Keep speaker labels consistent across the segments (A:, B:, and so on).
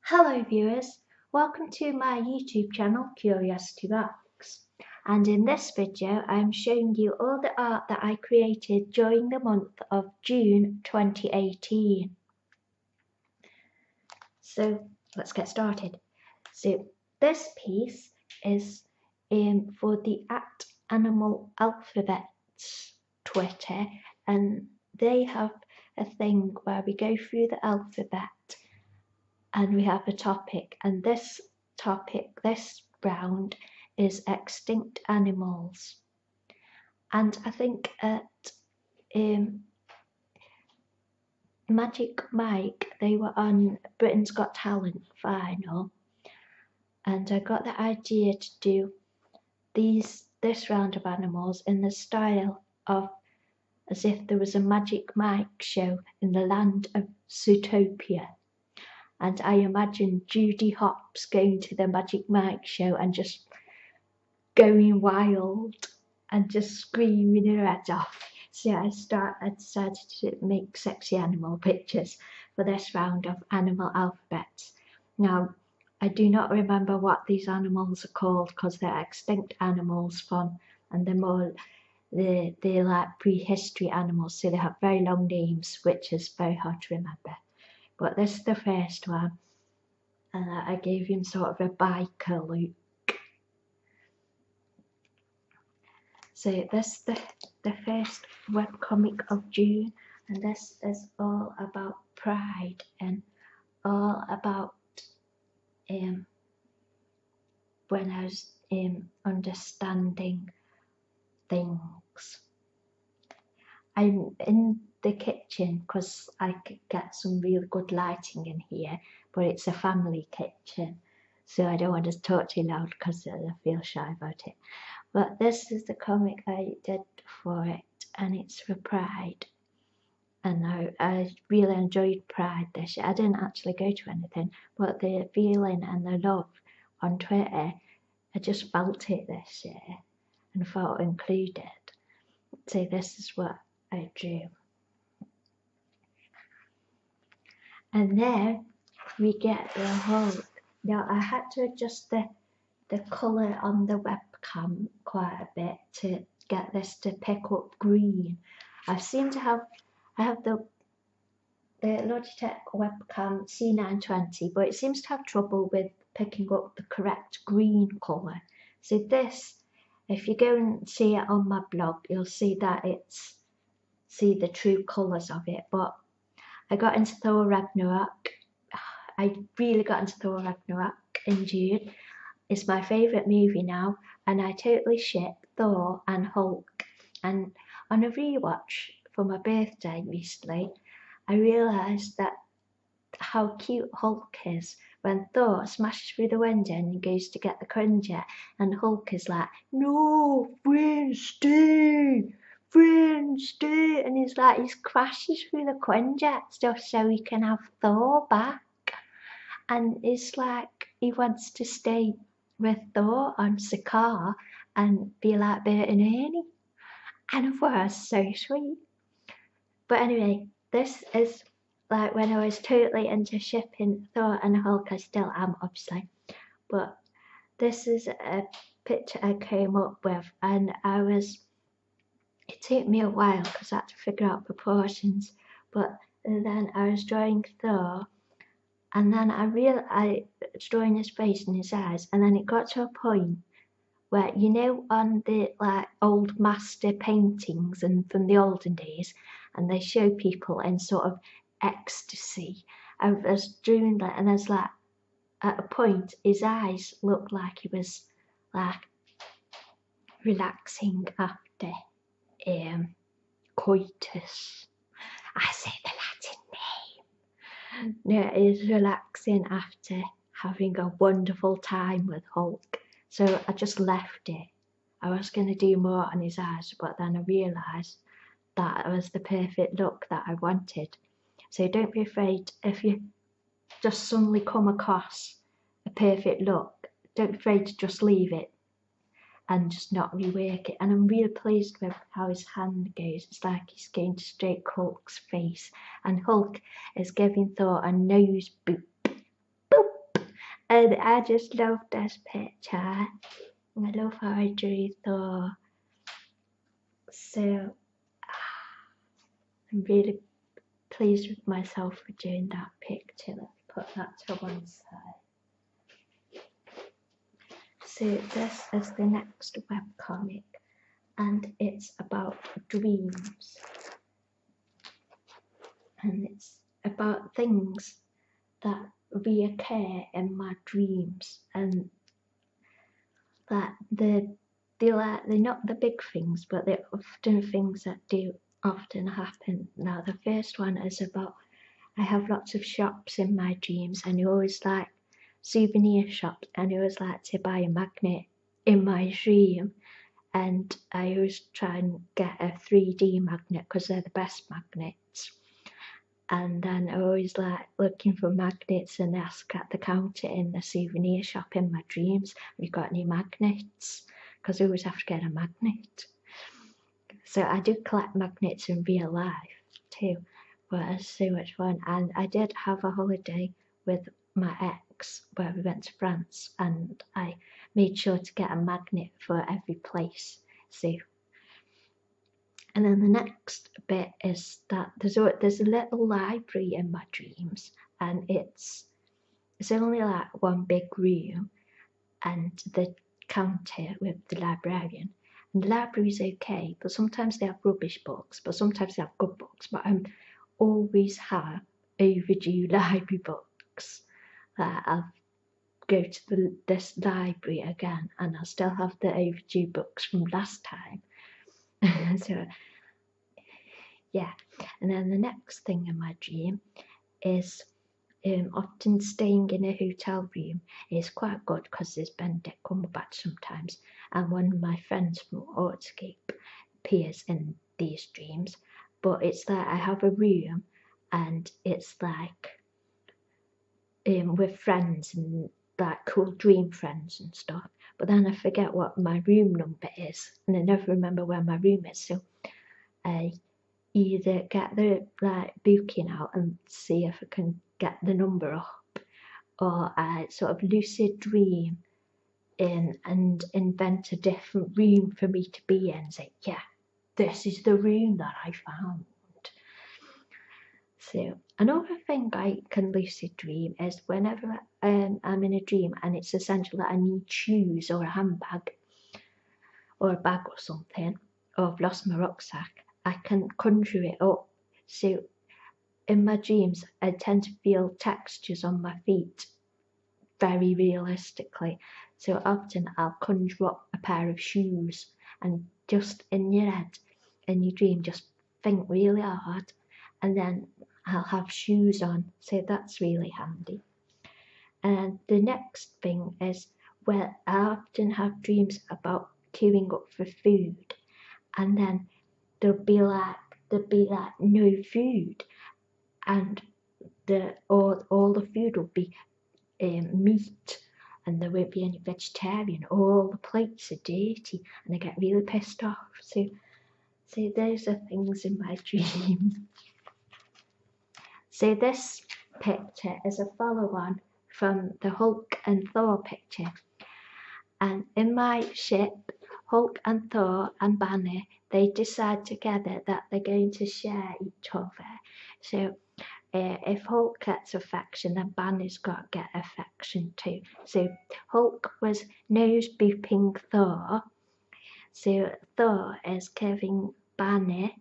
A: Hello viewers, welcome to my YouTube channel Curiosity Box, and in this video I am showing you all the art that I created during the month of June 2018. So let's get started. So this piece is for the @AnimalAlphabets Twitter, and they have a thing where we go through the alphabet and we have a topic, and this topic this round is extinct animals. And I think at Magic Mike they were on Britain's Got Talent final, and I got the idea to do this round of animals in the style of as if there was a Magic Mike show in the land of Zootopia. And I imagine Judy Hopps going to the Magic Mike show and just going wild and just screaming her head off. So I decided to make sexy animal pictures for this round of animal alphabets. Now, I do not remember what these animals are called because they're extinct animals and they're like prehistory animals, so they have very long names, which is very hard to remember. But this is the first one, and I gave him sort of a biker look. So this is the first webcomic of June, and this is all about pride and all about when I was understanding things. I'm in the kitchen because I could get some really good lighting in here, but it's a family kitchen, so I don't want to talk too loud because I feel shy about it. But this is the comic I did for it, and it's for Pride. And I really enjoyed Pride this year. I didn't actually go to anything, but the feeling and the love on Twitter, I just felt it this year and felt included. So this is what I drew. And then we get the Hulk. Now I had to adjust the colour on the webcam quite a bit to get this to pick up green. I have the Logitech webcam C920, but it seems to have trouble with picking up the correct green colour. So this, if you go and see it on my blog, you'll see that see the true colours of it. But I got into Thor Ragnarok. I really got into Thor Ragnarok in June. It's my favourite movie now, and I totally ship Thor and Hulk. And on a rewatch for my birthday recently, I realised that how cute Hulk is when Thor smashes through the window and goes to get the Quinjet, and Hulk is like, "No, friend, stay! Friend, stay!" And he crashes through the Quinjet stuff so he can have Thor back. And it's like he wants to stay with Thor on Sakaar and be like Bert and Ernie. And I thought it was so sweet. But anyway, this is like when I was totally into shipping Thor and Hulk. I still am, obviously. But this is a picture I came up with, and it took me a while because I had to figure out proportions. But then I was drawing Thor, and then I was drawing his face and his eyes, and then it got to a point where, you know, on the like old master paintings and from the olden days, and they show people in sort of ecstasy. I was doing that, and there's like at a point his eyes looked like he was like relaxing after coitus. I say the Latin name. No, he's relaxing after having a wonderful time with Hulk. So I just left it. I was going to do more on his eyes, but then I realised that it was the perfect look that I wanted. So don't be afraid if you just suddenly come across a perfect look. Don't be afraid to just leave it and just not rework it. And I'm really pleased with how his hand goes. It's like he's going to stroke Hulk's face, and Hulk is giving Thor a nose boop. Boop. And I just love this picture. I love how I drew Thor. So I'm really pleased with myself for doing that picture. Let's put that to one side. So this is the next webcomic, and it's about dreams. And it's about things that reoccur in my dreams, and that they're not the big things, but they're often things that do often happen. Now the first one is about, I have lots of shops in my dreams, and I always like souvenir shops, and I always like to buy a magnet in my dream, and I always try and get a 3D magnet because they're the best magnets. And then I always like looking for magnets and ask at the counter in the souvenir shop in my dreams, have you got any magnets? Because I always have to get a magnet. So I do collect magnets in real life too, but it's so much fun. And I did have a holiday with my ex where we went to France, and I made sure to get a magnet for every place. So, and then the next bit is that there's a little library in my dreams, and it's only like one big room, and the counter with the librarian. And the library's okay, but sometimes they have rubbish books, but sometimes they have good books. But I always have overdue library books. I'll go to this library again, and I still have the overdue books from last time. So yeah, and then the next thing in my dream is often staying in a hotel room is quite good because there's Benedict Cumberbatch sometimes, and one of my friends from Artscape appears in these dreams. But it's like I have a room, and it's like with friends and like cool dream friends and stuff. But then I forget what my room number is, and I never remember where my room is. So I either get the booking out and see if I can get the number up, or I sort of lucid dream in and invent a different room for me to be in. Say, yeah, this is the room that I found. So another thing I can lucid dream is whenever I'm in a dream and it's essential that I need shoes or a handbag or a bag or something, or I've lost my rucksack, I can conjure it up. So in my dreams, I tend to feel textures on my feet very realistically. So often I'll conjure up a pair of shoes, and just in your head, in your dream, just think really hard, and then I'll have shoes on. So that's really handy. And the next thing is, well, I often have dreams about queuing up for food, and then there'll be like no food, and all the food will be meat, and there won't be any vegetarian. All the plates are dirty, and I get really pissed off. So those are things in my dream. So this picture is a follow-on from the Hulk and Thor picture. And in my ship, Hulk and Thor and Banner, they decide together that they're going to share each other. So if Hulk gets affection, then Banner's got to get affection too. So Hulk was nose booping Thor. So Thor is giving Banner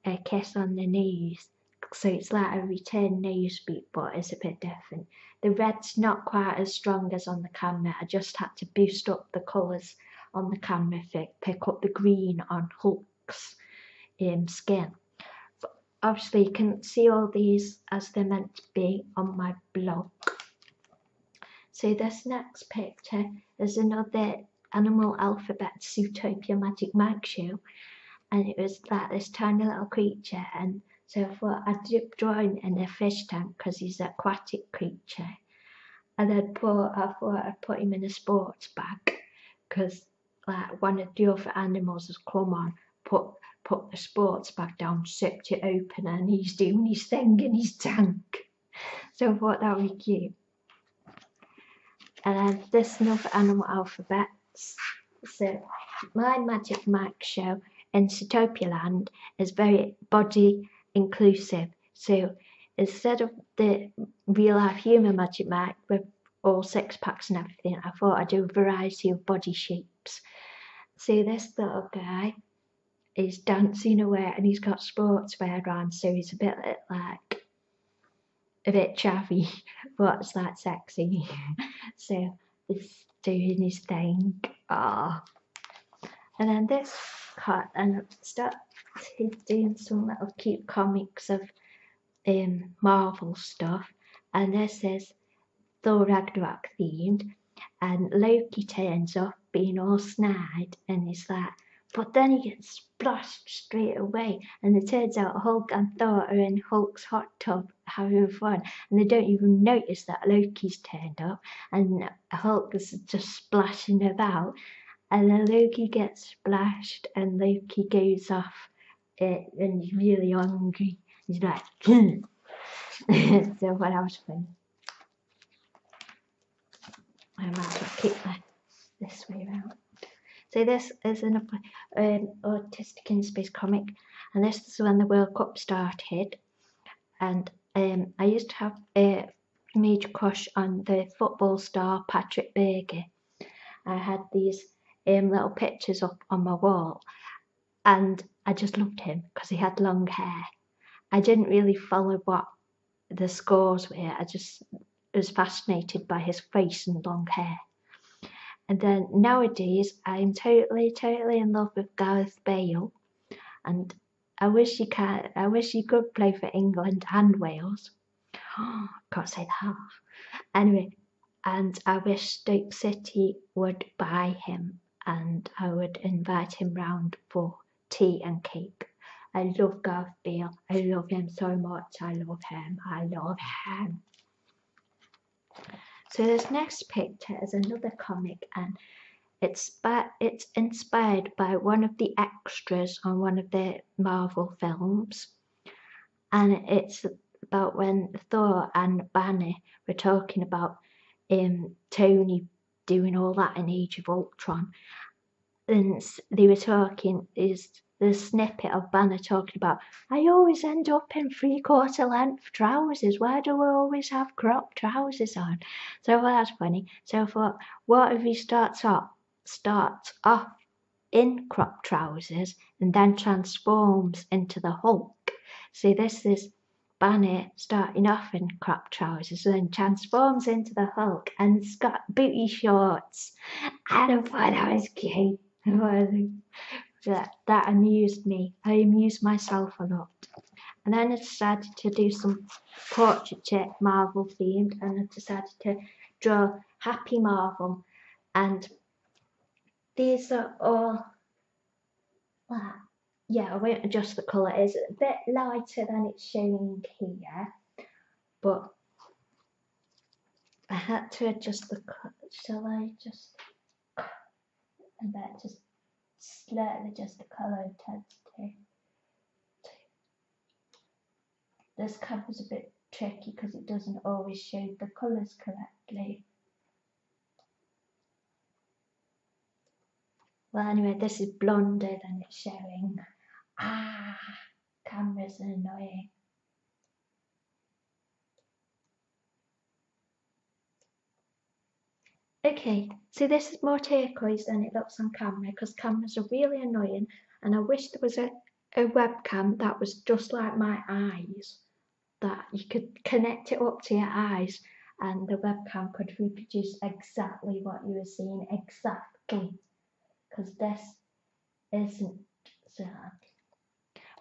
A: a kiss on the nose. So it's like a return nose boop, but it's a bit different. The red's not quite as strong as on the camera. I just had to boost up the colours on the camera to pick up the green on Hulk's skin. But obviously you can see all these as they're meant to be on my blog. So this next picture is another Animal Alphabet Zootopia Magic Mike show, and it was like this tiny little creature, and so I thought I'd draw him in a fish tank because he's an aquatic creature, and then I thought I'd put him in a sports bag because like one of the other animals has come on, put the sports bag down, zipped it open, and he's doing his thing in his tank. So I thought that would be cute. And then this another animal alphabets. So my Magic Mike show in Zootopia Land is very body inclusive. So instead of the real life human Magic Mike with all 6-packs and everything, I thought I'd do a variety of body shapes. See, this little guy is dancing away and he's got sportswear on, so he's a bit like a bit chavvy, but it's like sexy. So he's doing his thing. Ah. And then this cut and he's doing some little cute comics of Marvel stuff, and this is Thor Ragnarok themed, and Loki turns up being all snide and he's like, but then he gets splashed straight away, and it turns out Hulk and Thor are in Hulk's hot tub having fun, and they don't even notice that Loki's turned up, and Hulk is just splashing about, and then Loki gets splashed, and Loki goes off and he's really hungry. He's like, so what else fun? I might as well keep this way around. So this is another autistic in space comic, and this is when the World Cup started, and I used to have a major crush on the football star Patrick Berger. I had these little pictures up on my wall, and I just loved him because he had long hair. I didn't really follow what the scores were, I just was fascinated by his face and long hair. And then nowadays, I'm totally in love with Gareth Bale, and I wish he could play for England and Wales. Can't say that. Anyway, and I wish Stoke City would buy him, and I would invite him round for tea and cake. I love Gareth Bale. I love him so much. I love him. So this next picture is another comic, and it's inspired by one of the extras on one of the Marvel films, and it's about when Thor and Banner were talking about Tony doing all that in Age of Ultron, and they were talking is the snippet of Banner talking about, I always end up in 3/4 length trousers. Why do I always have crop trousers on? So that's funny. So I thought, what if he starts off in crop trousers and then transforms into the Hulk? See, this is Banner starting off in crop trousers and then transforms into the Hulk, and it's got booty shorts. And I thought that was cute. That amused me. I amused myself a lot. And then I decided to do some portraiture Marvel themed, and I decided to draw Happy Marvel. And these are all, yeah, I won't adjust the colour. It's a bit lighter than it's showing here, but I had to adjust the colour. Shall I just, I better just slightly adjust the colour intensity. This camera's a bit tricky because it doesn't always show the colours correctly. Well, anyway, this is blonder than it's showing. Camera's annoying. Okay, so this is more turquoise than it looks on camera because cameras are really annoying, and I wish there was a webcam that was just like my eyes, that you could connect it up to your eyes and the webcam could reproduce exactly what you were seeing, exactly, because this isn't so.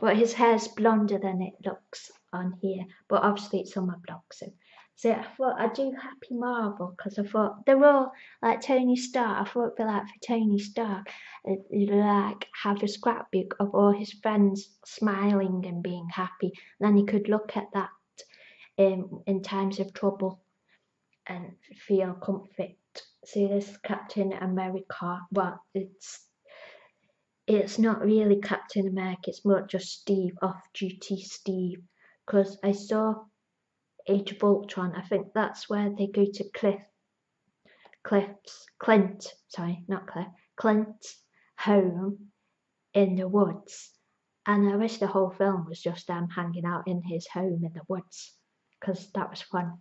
A: But his hair's blonder than it looks on here, but obviously it's on my blog, so I thought I'd do Happy Marvel because I thought they're all like Tony Stark. I thought it'd be like for Tony Stark, like have a scrapbook of all his friends smiling and being happy. And then he could look at that in times of trouble and feel comfort. See, this Captain America. Well, it's not really Captain America. It's more just Steve, off-duty Steve, because I saw Age of Ultron. I think that's where they go to Clint's home in the woods, and I wish the whole film was just them hanging out in his home in the woods, because that was fun.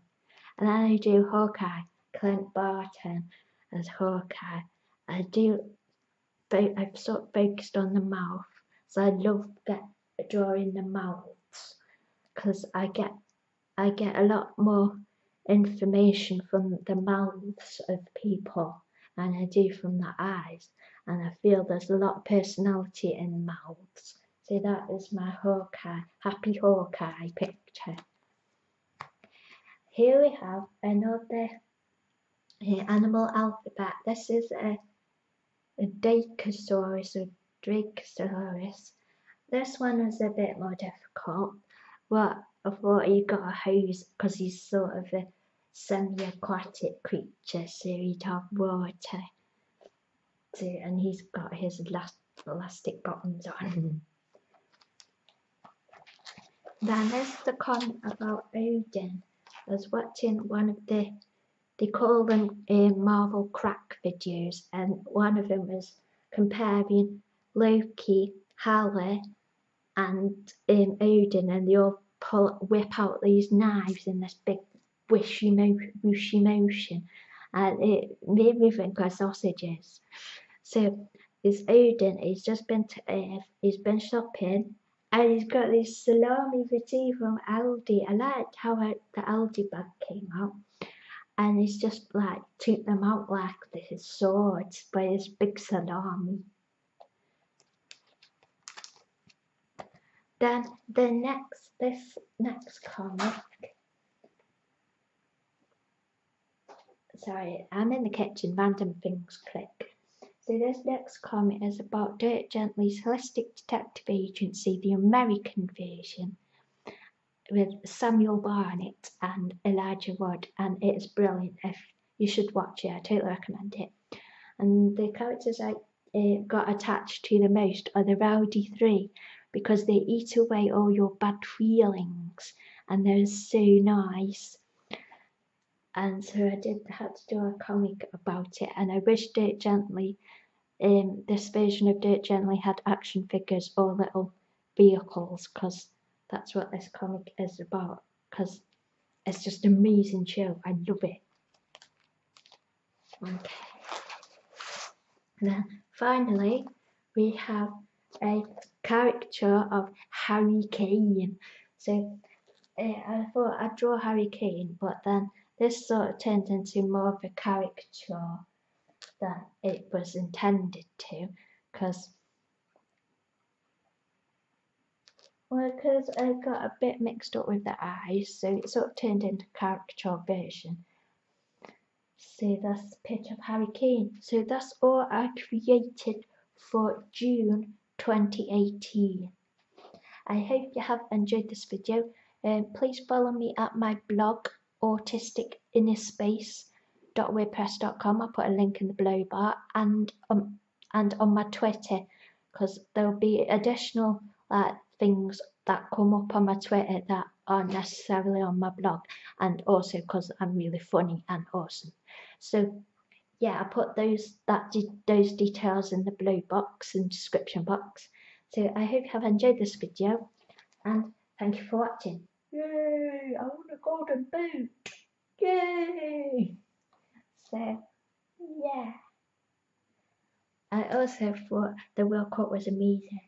A: And then I do Hawkeye, Clint Barton as Hawkeye. I've sort of focused on the mouth, so I love drawing the mouths, because I get a lot more information from the mouths of people than I do from the eyes, and I feel there's a lot of personality in mouths. So that is my Hawkeye, happy Hawkeye picture. Here we have another animal alphabet. This is a Dacosaurus or Dracosaurus. This one is a bit more difficult, but I thought he got a hose because he's sort of a semi-aquatic creature, so he'd have water too, and he's got his elastic bottoms on. Then there's the comment about Odin. I was watching one of they call them Marvel crack videos, and one of them was comparing Loki, Hela, and Odin, and they all whip out these knives in this big whooshy motion, and it made me think of sausages. So this Odin, he's just been to Earth, he's been shopping, and he's got this salami viti from Aldi. I liked how the Aldi bag came out, and he's just like took them out like his swords by his big salami. Then this next comic. Sorry, I'm in the kitchen, random things click. So this next comic is about Dirk Gently's holistic detective agency, the American version, with Samuel Barnett and Elijah Wood, and it's brilliant. If you should watch it, I totally recommend it. And the characters I got attached to the most are the Rowdy Three, because they eat away all your bad feelings, and they're so nice. And so I had to do a comic about it, and I wish Dirk Gently, this version of Dirk Gently had action figures or little vehicles, because that's what this comic is about, because it's just an amazing show. I love it. Okay. And then finally, we have a caricature of Harry Kane. So I thought I'd draw Harry Kane, but then this sort of turned into more of a caricature than it was intended to, because I got a bit mixed up with the eyes, so it sort of turned into a caricature version. So that's a picture of Harry Kane. So that's all I created for June 2018. I hope you have enjoyed this video. Please follow me at my blog, autisticinnerspace.wordpress.com. I'll put a link in the below bar, and on my Twitter, because there'll be additional things that come up on my Twitter that aren't necessarily on my blog, and also because I'm really funny and awesome. So yeah, I put those details in the below box and description box. So I hope you have enjoyed this video, and thank you for watching. Yay! I want a golden boot! Yay! So yeah, I also thought the World Cup was amazing.